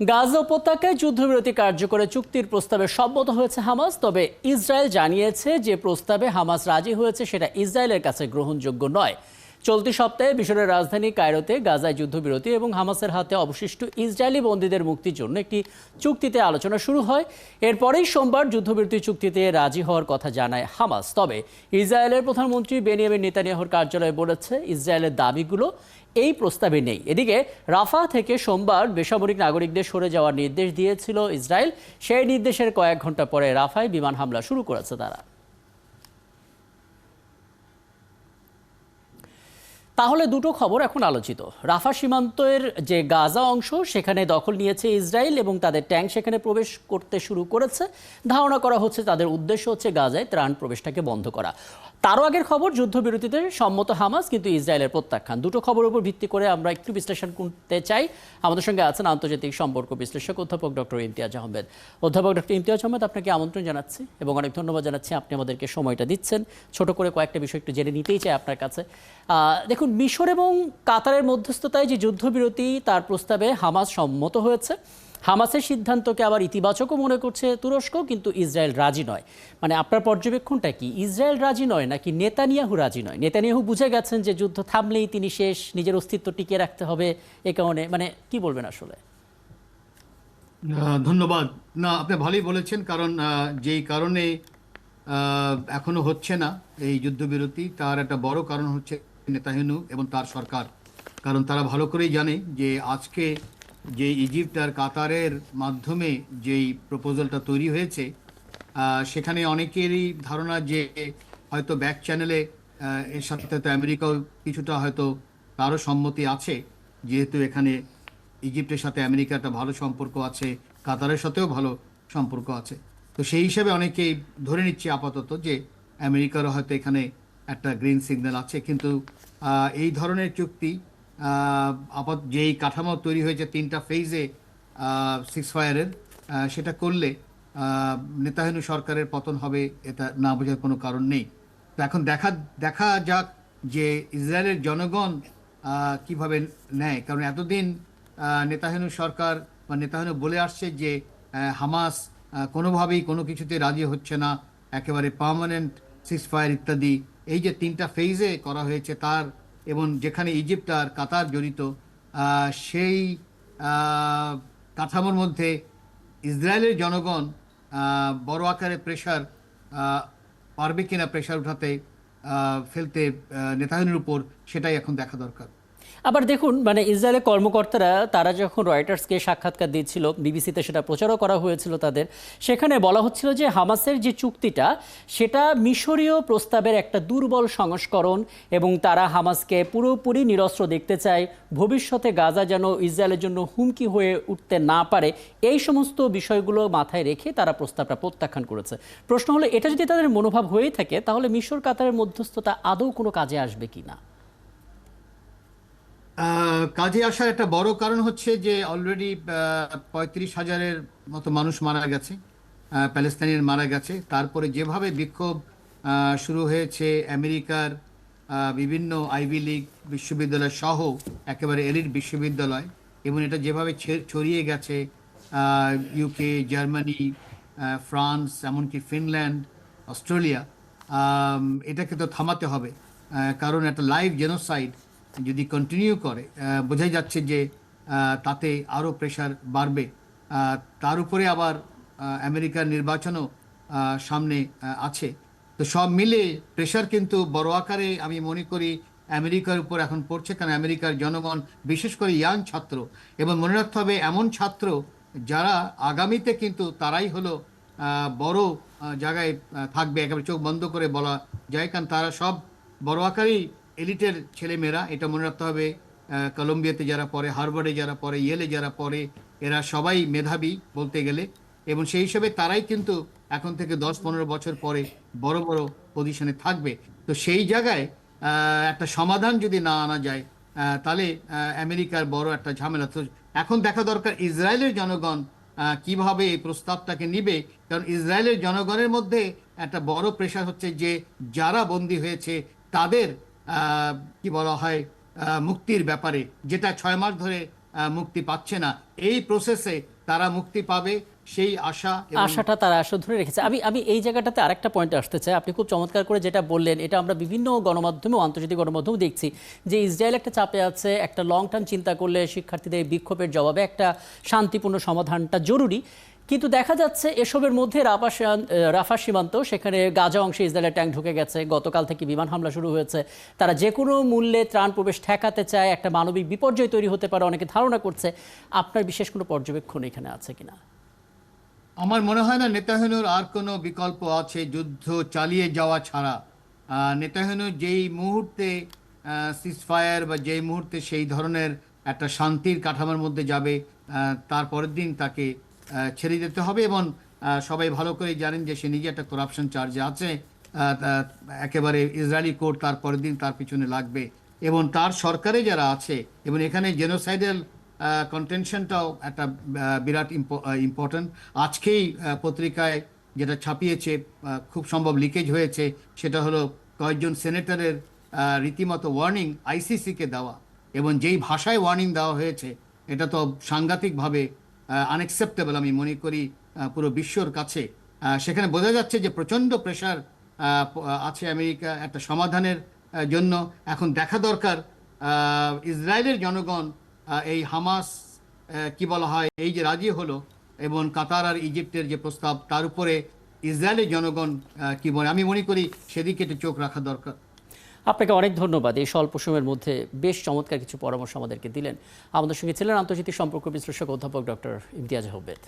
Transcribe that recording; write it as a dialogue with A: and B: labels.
A: গাজা উপত্যকায় যুদ্ধবিরতি কার্যকরে চুক্তির প্রস্তাবে সম্মত হয়েছে হামাস। তবে ইসরায়েল জানিয়েছে যে প্রস্তাবে হামাস রাজি হয়েছে সেটা ইসরায়েলের কাছে গ্রহণযোগ্য নয়। চলতি সপ্তাহে মিশরের রাজধানী কায়রোতে গাজায় যুদ্ধবিরতি এবং হামাসের হাতে অবশিষ্ট ইসরায়েলি বন্দীদের মুক্তির জন্য একটি চুক্তিতে আলোচনা শুরু হয়। এরপরেই সোমবার যুদ্ধবিরতি চুক্তিতে রাজি হওয়ার কথা জানায় হামাস। তবে ইসরায়েলের প্রধানমন্ত্রী বেনিয়ামিন নেতানিয়াহুর কার্যালয় বলেছে ইসরায়েলের দাবিগুলো এই প্রস্তাবে নেই। এদিকে রাফা থেকে সোমবার বেসামরিক নাগরিকদের সরে যাওয়ার নির্দেশ দিয়েছিল ইসরায়েল। সেই নির্দেশের কয়েক ঘন্টা পরে রাফায় বিমান হামলা শুরু করেছে তারা। তাহলে দুটো খবর এখন আলোচিত। রাফা সীমান্তের যে গাজা অংশ সেখানে দখল নিয়েছে ইসরায়েল এবং তাদের ট্যাঙ্ক সেখানে প্রবেশ করতে শুরু করেছে। ধারণা করা হচ্ছে তাদের উদ্দেশ্য হচ্ছে গাজায় ত্রাণ প্রবেশটাকে বন্ধ করা। তারও আগের খবর, যুদ্ধবিরতিতে সম্মত হামাস কিন্তু ইসরায়েলের প্রত্যাখ্যান। দুটো খবরের উপর ভিত্তি করে আমরা একটু বিশ্লেষণ করতে চাই। আমাদের সঙ্গে আছেন আন্তর্জাতিক সম্পর্ক বিশ্লেষক অধ্যাপক ডক্টর ইমতিয়াজ আহমেদ। অধ্যাপক ডক্টর ইমতিয়াজ আহমেদ, আপনাকে আমন্ত্রণ জানাচ্ছি এবং অনেক ধন্যবাদ জানাচ্ছি আপনি আমাদেরকে সময়টা দিচ্ছেন। ছোট করে কয়েকটা বিষয় একটু জেনে নিতেই চাই আপনার কাছে। দেখুন, মিশর এবং কাতারের মধ্যস্থতায় যে যুদ্ধবিরতি তার প্রস্তাবে হামাস সম্মত হয়েছে। হামাসের সিদ্ধান্তকে আবার ইতিবাচকও মনে করছে তুরস্ক, কিন্তু ইসরায়েল রাজি নয়। মানে আপনার পর্যবেক্ষণটা কি, ইসরায়েল রাজি নয় নাকি নেতানিয়াহু রাজি নয়? নেতানিয়াহু বুঝে গেছেন যে যুদ্ধ থামলেই তিনি শেষ, নিজের অস্তিত্ব টিকিয়ে রাখতে হবে, এ কারণে মানে কি বলবেন আসলে?
B: ধন্যবাদ। না, আপনি ভালোই বলেছেন, কারণ যেই কারণে এখনো হচ্ছে না এই যুদ্ধবিরতি, তার একটা বড় কারণ হচ্ছে নেতানিয়াহু এবং তার সরকার। কারণ তারা ভালো করেই জানে যে আজকে যে ইজিপ্ট আর কাতারের মাধ্যমে যেই প্রপোজালটা তৈরি হয়েছে, সেখানে অনেকেরই ধারণা যে হয়তো ব্যাক চ্যানেলে এর সাথে তো আমেরিকাও কিছুটা হয়তো তারও সম্মতি আছে, যেহেতু এখানে ইজিপ্টের সাথে আমেরিকার একটা ভালো সম্পর্ক আছে, কাতারের সাথেও ভালো সম্পর্ক আছে। তো সেই হিসাবে অনেকেই ধরে নিচ্ছে আপাতত যে আমেরিকারও হয়তো এখানে একটা গ্রিন সিগন্যাল আছে। কিন্তু এই ধরনের চুক্তি যেই কাঠামো তৈরি হয়েছে তিনটা ফেজে সিক্স ফায়ারের, সেটা করলে নেতানিয়াহু সরকারের পতন হবে, এটা না বোঝার কোনো কারণ নেই। তো এখন দেখা দেখা যাক যে ইসরায়েলের জনগণ কিভাবে নেয়। কারণ এতদিন নেতানিয়াহু সরকার বা নেতানিয়াহু বলে আসছে যে হামাস কোনোভাবেই কোনো কিছুতে রাজি হচ্ছে না, একেবারে পার্মানেন্ট সিক্স ফায়ার ইত্যাদি। এই যে তিনটা ফেজে করা হয়েছে তার, এবং যেখানে ইজিপ্ট আর কাতার জড়িত, সেই আহ, কাঠামোর মধ্যে ইসরায়েলের জনগণ বড় আকারে প্রেশার পারবে কিনা, প্রেশার উঠাতে ফেলতে নেতানিয়াহুর উপর, সেটাই এখন দেখা দরকার।
A: আবার দেখুন, মানে ইসরায়েলের কর্মকর্তারা তারা যখন রয়টার্সকে সাক্ষাৎকার দিচ্ছিল, বিবিসিতে সেটা প্রচারও করা হয়েছিল তাদের, সেখানে বলা হচ্ছিল যে হামাসের যে চুক্তিটা সেটা মিশরীয় প্রস্তাবের একটা দুর্বল সংস্করণ এবং তারা হামাসকে পুরোপুরি নিরস্ত্র দেখতে চায়, ভবিষ্যতে গাজা যেন ইসরায়েলের জন্য হুমকি হয়ে উঠতে না পারে, এই সমস্ত বিষয়গুলো মাথায় রেখে তারা প্রস্তাবটা প্রত্যাখ্যান করেছে। প্রশ্ন হলো, এটা যদি তাদের মনোভাব হয়েই থাকে তাহলে মিশর কাতারের মধ্যস্থতা আদৌ কোনো কাজে আসবে কি না?
B: কাজে আসার একটা বড় কারণ হচ্ছে যে অলরেডি 35,000-এর মতো মানুষ মারা গেছে, প্যালেস্তানিয়ান মারা গেছে। তারপরে যেভাবে বিক্ষোভ শুরু হয়েছে আমেরিকার বিভিন্ন আইভি লীগ বিশ্ববিদ্যালয় সহ একেবারে এলিট বিশ্ববিদ্যালয়, এবং এটা যেভাবে ছড়িয়ে গেছে ইউকে, জার্মানি, ফ্রান্স, এমনকি ফিনল্যান্ড, অস্ট্রেলিয়া, এটাকে তো থামাতে হবে। কারণ একটা লাইভ জেনোসাইড যদি কন্টিনিউ করে, বোঝাই যাচ্ছে যে তাতে আরও প্রেশার বাড়বে। তার উপরে আবার আমেরিকার নির্বাচনও সামনে আছে। তো সব মিলে প্রেশার কিন্তু বড় আকারে আমি মনে করি আমেরিকার উপর এখন পড়ছে, কারণ আমেরিকার জনগণ, বিশেষ করে ইয়াং ছাত্র, এবং মনে রাখতে হবে এমন ছাত্র যারা আগামীতে কিন্তু তারাই হলো বড় জায়গায় থাকবে, একেবারে চোখ বন্ধ করে বলা যায়, কারণ তারা সব বড় আকারেই এলিটের ছেলেমেয়েরা। এটা মনে রাখতে হবে, কলম্বিয়াতে যারা পড়ে, হার্ভার্ডে যারা পড়ে, ইয়েলে যারা পড়ে, এরা সবাই মেধাবী বলতে গেলে, এবং সেই হিসেবে তারাই কিন্তু এখন থেকে 10-15 বছর পরে বড় বড় পজিশনে থাকবে। তো সেই জায়গায় একটা সমাধান যদি না আনা যায়, তাহলে আমেরিকার বড় একটা ঝামেলা। তো এখন দেখা দরকার ইসরায়েলের জনগণ কিভাবে এই প্রস্তাবটাকে নিবে। কারণ ইসরায়েলের জনগণের মধ্যে একটা বড় প্রেশার হচ্ছে যে যারা বন্দী হয়েছে তাদের কি বলা হয় মুক্তির ব্যাপারে, যেটা 6 মাস ধরে মুক্তি পাচ্ছে না, এই প্রসেসে তারা মুক্তি পাবে সেই আশা এবং
A: আশাটা তারা আসলে ধরে রেখেছে। আমি আমি এই জায়গাটাতে আরেকটা পয়েন্টে আসতে চাই। আপনি খুব চমৎকার করে যেটা বললেন, এটা আমরা বিভিন্ন গণমাধ্যমে ও আন্তর্জাতিক গণমাধ্যমে দেখছি যে ইসরায়েল একটা চাপে আছে, একটা লং টার্ম চিন্তা করলে শিক্ষার্থীদের এই বিক্ষোভের জবাবে একটা শান্তিপূর্ণ সমাধানটা জরুরি। কিন্তু দেখা যাচ্ছে এসবের মধ্যে রাফা সীমান্ত, সেখানে গাজা অংশে ইসরায়েলের ট্যাঙ্ক ঢুকে গেছে, গতকাল থেকে বিমান হামলা শুরু হয়েছে। তারা যে কোনো মূল্যে ত্রাণ প্রবেশ ঠেকাতে চায়, একটা মানবিক বিপর্যয় তৈরি হতে পারে অনেকে ধারণা করছে। আপনার বিশেষ কোনো পর্যবেক্ষণ এখানে আছে কিনা?
B: আমার মনে হয় না নেতানিয়াহুর আর কোনো বিকল্প আছে যুদ্ধ চালিয়ে যাওয়া ছাড়া। নেতানিয়াহু যেই মুহূর্তে সিজফায়ার বা যেই মুহূর্তে সেই ধরনের একটা শান্তির কাঠামোর মধ্যে যাবে, তার পরের দিন তাকে ছেড়ে যেতে হবে। এবং সবাই ভালো করে জানেন যে সে নিজে একটা করাপশন চার্জে আছে। একেবারে ইসরায়েলি কোর্ট তার পরের দিন তার পিছনে লাগবে, এবং তার সরকারে যারা আছে, এবং এখানে জেনোসাইডাল কন্টেনশনটাও একটা বিরাট ইম্পর্টেন্ট। আজকেই পত্রিকায় যেটা ছাপিয়েছে, খুব সম্ভব লিকেজ হয়েছে, সেটা হলো কয়েকজন সেনেটরের রীতিমতো ওয়ার্নিং আইসিসিকে দেওয়া, এবং যেই ভাষায় ওয়ার্নিং দেওয়া হয়েছে এটা তো সাংঘাতিকভাবে আনএক্সেপ্টেবল আমি মনে করি পুরো বিশ্বর কাছে। সেখানে বোঝা যাচ্ছে যে প্রচণ্ড প্রেশার আছে আমেরিকা একটা সমাধানের জন্য। এখন দেখা দরকার ইসরায়েলের জনগণ এই হামাস কি বলা হয় এই যে রাজি হলো, এবং কাতার আর ইজিপ্টের যে প্রস্তাব, তার উপরে ইসরায়েলের জনগণ কি বলে, আমি মনে করি সেদিকে একটু চোখ রাখা দরকার।
A: আপনাকে অনেক ধন্যবাদ। এই স্বল্প সময়ের মধ্যে বেশ চমৎকার কিছু পরামর্শ আমাদেরকে দিলেন। আমাদের সঙ্গে ছিলেন আন্তর্জাতিক সম্পর্ক বিশ্লেষক অধ্যাপক ডক্টর ইমতিয়াজ আহমেদ।